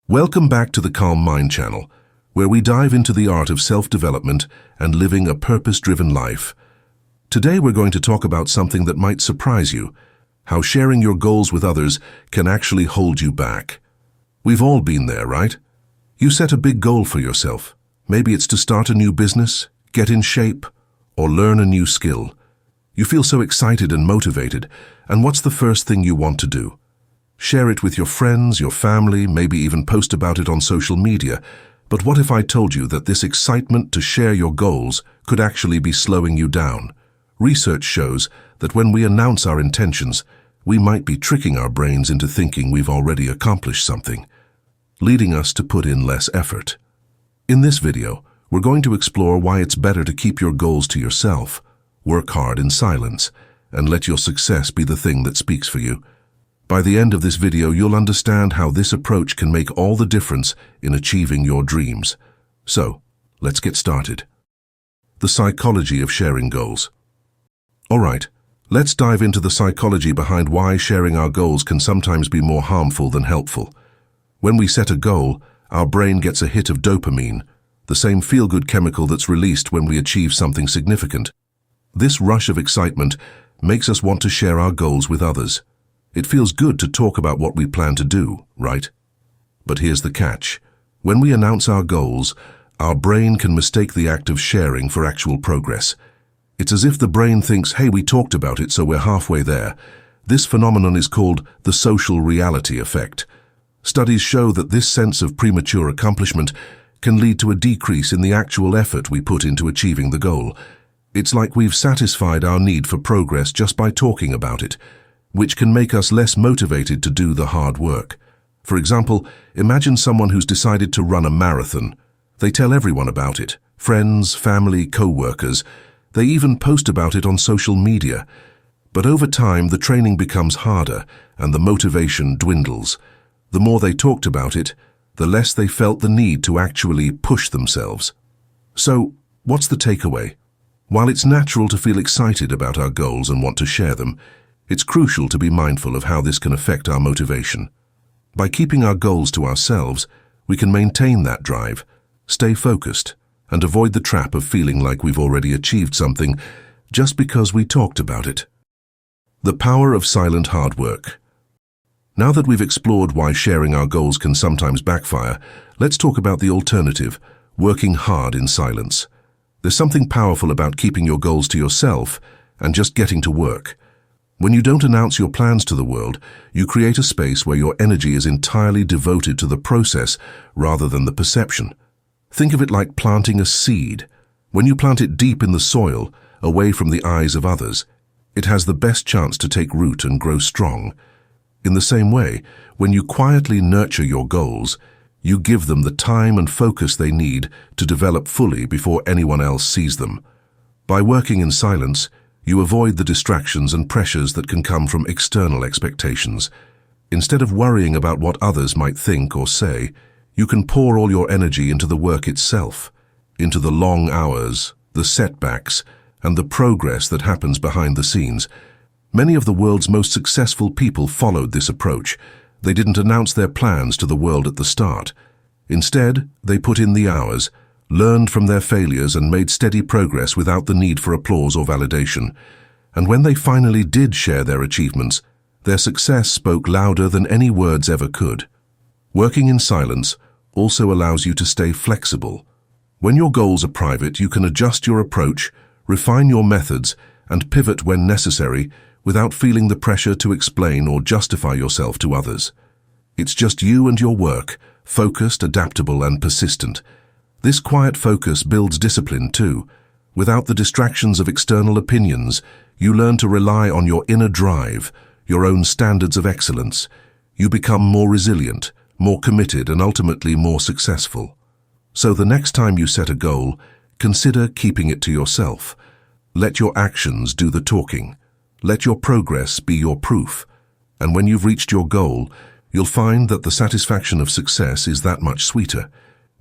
Welcome back to the Calm Mind channel, where we dive into the art of self-development and living a purpose-driven life. Today we're going to talk about something that might surprise you, how sharing your goals with others can actually hold you back. We've all been there, right? You set a big goal for yourself. Maybe it's to start a new business, get in shape, or learn a new skill. You feel so excited and motivated, and what's the first thing you want to do? Share it with your friends, your family, maybe even post about it on social media. But what if I told you that this excitement to share your goals could actually be slowing you down? Research shows that when we announce our intentions, we might be tricking our brains into thinking we've already accomplished something, leading us to put in less effort. In this video, we're going to explore why it's better to keep your goals to yourself, work hard in silence, and let your success be the thing that speaks for you. By the end of this video, you'll understand how this approach can make all the difference in achieving your dreams. So, let's get started. The psychology of sharing goals. All right, let's dive into the psychology behind why sharing our goals can sometimes be more harmful than helpful. When we set a goal, our brain gets a hit of dopamine, the same feel-good chemical that's released when we achieve something significant. This rush of excitement makes us want to share our goals with others. It feels good to talk about what we plan to do, right? But here's the catch. When we announce our goals, our brain can mistake the act of sharing for actual progress. It's as if the brain thinks, hey, we talked about it, so we're halfway there. This phenomenon is called the social reality effect. Studies show that this sense of premature accomplishment can lead to a decrease in the actual effort we put into achieving the goal. It's like we've satisfied our need for progress just by talking about it, which can make us less motivated to do the hard work. For example, imagine someone who's decided to run a marathon. They tell everyone about it, friends, family, co-workers. They even post about it on social media. But over time, the training becomes harder and the motivation dwindles. The more they talked about it, the less they felt the need to actually push themselves. So, what's the takeaway? While it's natural to feel excited about our goals and want to share them, it's crucial to be mindful of how this can affect our motivation. By keeping our goals to ourselves, we can maintain that drive, stay focused, and avoid the trap of feeling like we've already achieved something just because we talked about it. The power of silent hard work. Now that we've explored why sharing our goals can sometimes backfire, let's talk about the alternative, working hard in silence. There's something powerful about keeping your goals to yourself and just getting to work. When you don't announce your plans to the world, you create a space where your energy is entirely devoted to the process rather than the perception. Think of it like planting a seed. When you plant it deep in the soil, away from the eyes of others, it has the best chance to take root and grow strong. In the same way, when you quietly nurture your goals, you give them the time and focus they need to develop fully before anyone else sees them. By working in silence, you avoid the distractions and pressures that can come from external expectations. Instead of worrying about what others might think or say, you can pour all your energy into the work itself, into the long hours, the setbacks, and the progress that happens behind the scenes. Many of the world's most successful people followed this approach. They didn't announce their plans to the world at the start. Instead, they put in the hours, learned from their failures, and made steady progress without the need for applause or validation. And when they finally did share their achievements, their success spoke louder than any words ever could. Working in silence also allows you to stay flexible. When your goals are private, you can adjust your approach, refine your methods, and pivot when necessary without feeling the pressure to explain or justify yourself to others. It's just you and your work, focused, adaptable, and persistent. This quiet focus builds discipline too. Without the distractions of external opinions, you learn to rely on your inner drive, your own standards of excellence. You become more resilient, more committed, and ultimately more successful. So the next time you set a goal, consider keeping it to yourself. Let your actions do the talking. Let your progress be your proof. And when you've reached your goal, you'll find that the satisfaction of success is that much sweeter,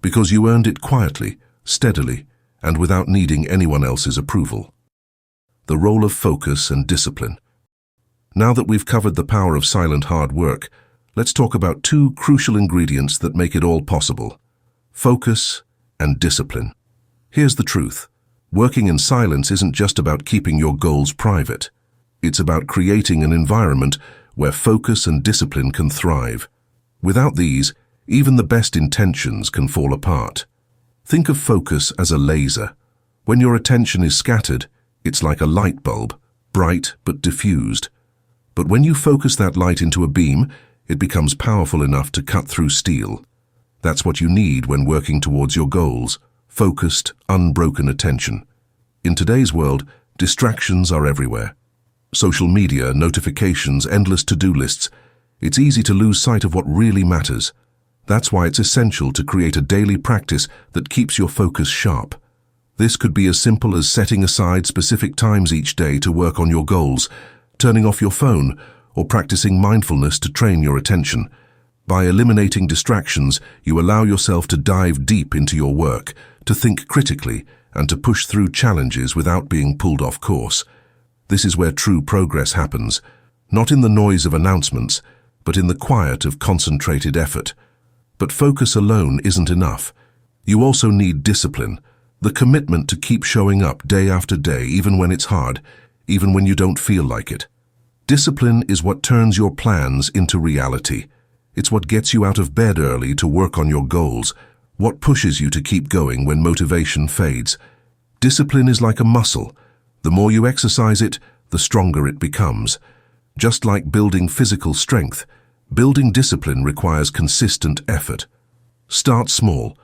because you earned it quietly, steadily, and without needing anyone else's approval. The role of focus and discipline. Now that we've covered the power of silent hard work, let's talk about two crucial ingredients that make it all possible: focus and discipline. Here's the truth. Working in silence isn't just about keeping your goals private. It's about creating an environment where focus and discipline can thrive. Without these, even the best intentions can fall apart. Think of focus as a laser. When your attention is scattered, it's like a light bulb, bright but diffused. But when you focus that light into a beam, it becomes powerful enough to cut through steel. That's what you need when working towards your goals: focused, unbroken attention. In today's world, distractions are everywhere. Social media, notifications, endless to-do lists. It's easy to lose sight of what really matters. That's why it's essential to create a daily practice that keeps your focus sharp. This could be as simple as setting aside specific times each day to work on your goals, turning off your phone, or practicing mindfulness to train your attention. By eliminating distractions, you allow yourself to dive deep into your work, to think critically, and to push through challenges without being pulled off course. This is where true progress happens, not in the noise of announcements, but in the quiet of concentrated effort. But focus alone isn't enough. You also need discipline, the commitment to keep showing up day after day, even when it's hard, even when you don't feel like it. Discipline is what turns your plans into reality. It's what gets you out of bed early to work on your goals, what pushes you to keep going when motivation fades. Discipline is like a muscle. The more you exercise it, the stronger it becomes. Just like building physical strength, building discipline requires consistent effort. Start small.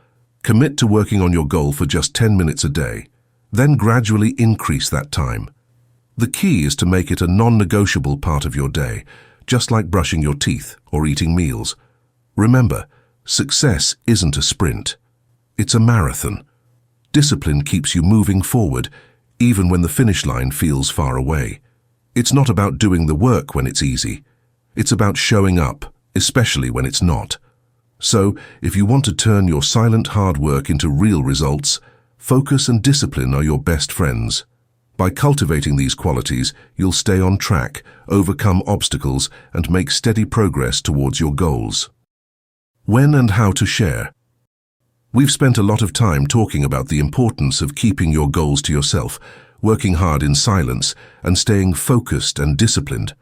Commit to working on your goal for just 10 minutes a day. Then gradually increase that time. The key is to make it a non-negotiable part of your day, just like brushing your teeth or eating meals. Remember, success isn't a sprint. It's a marathon. Discipline keeps you moving forward, even when the finish line feels far away. It's not about doing the work when it's easy. It's about showing up, especially when it's not. So, if you want to turn your silent hard work into real results, focus and discipline are your best friends. By cultivating these qualities, you'll stay on track, overcome obstacles, and make steady progress towards your goals. When and how to share. We've spent a lot of time talking about the importance of keeping your goals to yourself, working hard in silence, and staying focused and disciplined.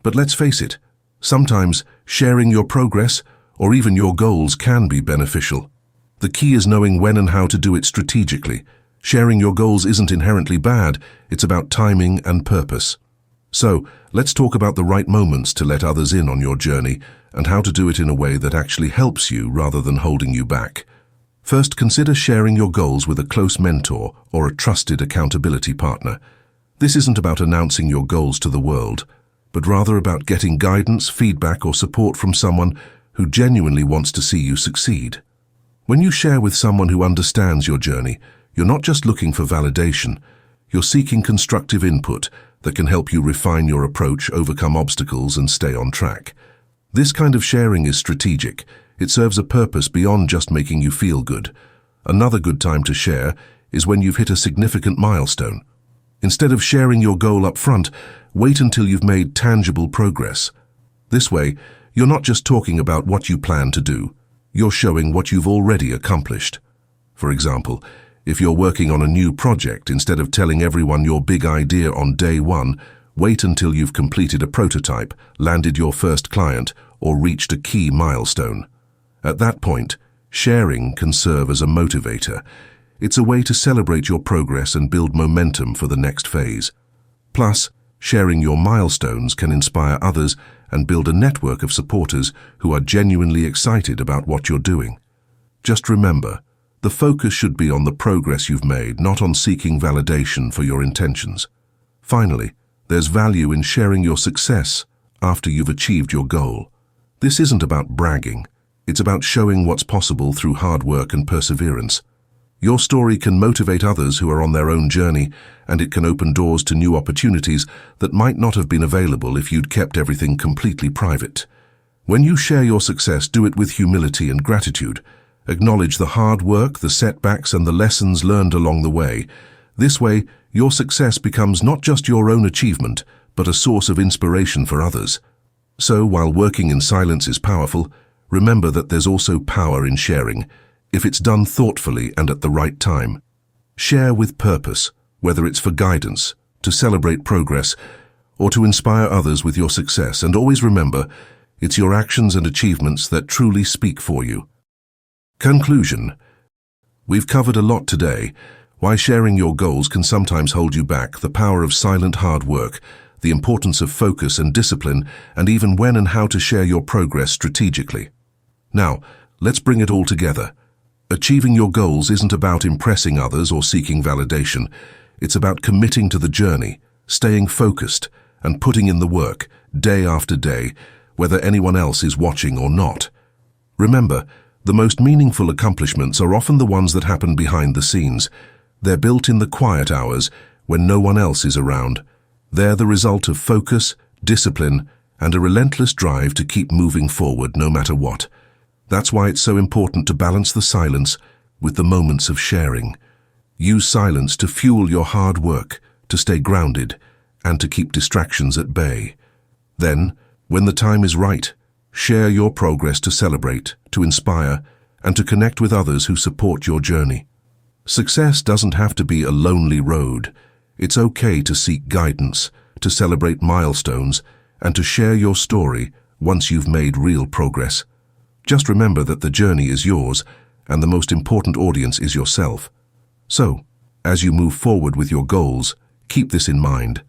But let's face it, sometimes sharing your progress or even your goals can be beneficial. The key is knowing when and how to do it strategically. Sharing your goals isn't inherently bad, it's about timing and purpose. So, let's talk about the right moments to let others in on your journey and how to do it in a way that actually helps you rather than holding you back. First, consider sharing your goals with a close mentor or a trusted accountability partner. This isn't about announcing your goals to the world, but rather about getting guidance, feedback, or support from someone who genuinely wants to see you succeed. When you share with someone who understands your journey, you're not just looking for validation, you're seeking constructive input that can help you refine your approach, overcome obstacles, and stay on track. This kind of sharing is strategic. It serves a purpose beyond just making you feel good. Another good time to share is when you've hit a significant milestone. Instead of sharing your goal up front, wait until you've made tangible progress. This way, you're not just talking about what you plan to do, you're showing what you've already accomplished. For example, if you're working on a new project, instead of telling everyone your big idea on day one, wait until you've completed a prototype, landed your first client, or reached a key milestone. At that point, sharing can serve as a motivator. It's a way to celebrate your progress and build momentum for the next phase. Plus, sharing your milestones can inspire others and build a network of supporters who are genuinely excited about what you're doing. Just remember, the focus should be on the progress you've made, not on seeking validation for your intentions. Finally, there's value in sharing your success after you've achieved your goal. This isn't about bragging. It's about showing what's possible through hard work and perseverance. Your story can motivate others who are on their own journey, and it can open doors to new opportunities that might not have been available if you'd kept everything completely private. When you share your success, do it with humility and gratitude. Acknowledge the hard work, the setbacks, and the lessons learned along the way. This way, your success becomes not just your own achievement, but a source of inspiration for others. So, while working in silence is powerful, remember that there's also power in sharing, if it's done thoughtfully and at the right time. Share with purpose, whether it's for guidance, to celebrate progress, or to inspire others with your success. And always remember, it's your actions and achievements that truly speak for you. Conclusion. We've covered a lot today. Why sharing your goals can sometimes hold you back, the power of silent hard work, the importance of focus and discipline, and even when and how to share your progress strategically. Now, let's bring it all together. Achieving your goals isn't about impressing others or seeking validation. It's about committing to the journey, staying focused, and putting in the work, day after day, whether anyone else is watching or not. Remember, the most meaningful accomplishments are often the ones that happen behind the scenes. They're built in the quiet hours, when no one else is around. They're the result of focus, discipline, and a relentless drive to keep moving forward no matter what. That's why it's so important to balance the silence with the moments of sharing. Use silence to fuel your hard work, to stay grounded, and to keep distractions at bay. Then, when the time is right, share your progress to celebrate, to inspire, and to connect with others who support your journey. Success doesn't have to be a lonely road. It's okay to seek guidance, to celebrate milestones, and to share your story once you've made real progress. Just remember that the journey is yours, and the most important audience is yourself. So, as you move forward with your goals, keep this in mind.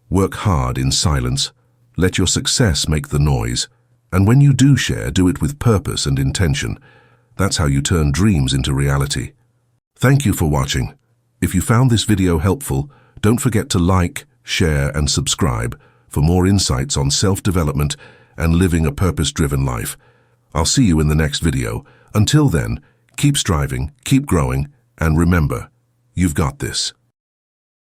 Work hard in silence. Let your success make the noise. And when you do share, do it with purpose and intention. That's how you turn dreams into reality. Thank you for watching. If you found this video helpful, don't forget to like, share, and subscribe for more insights on self-development and living a purpose-driven life. I'll see you in the next video. Until then, keep striving, keep growing, and remember, you've got this.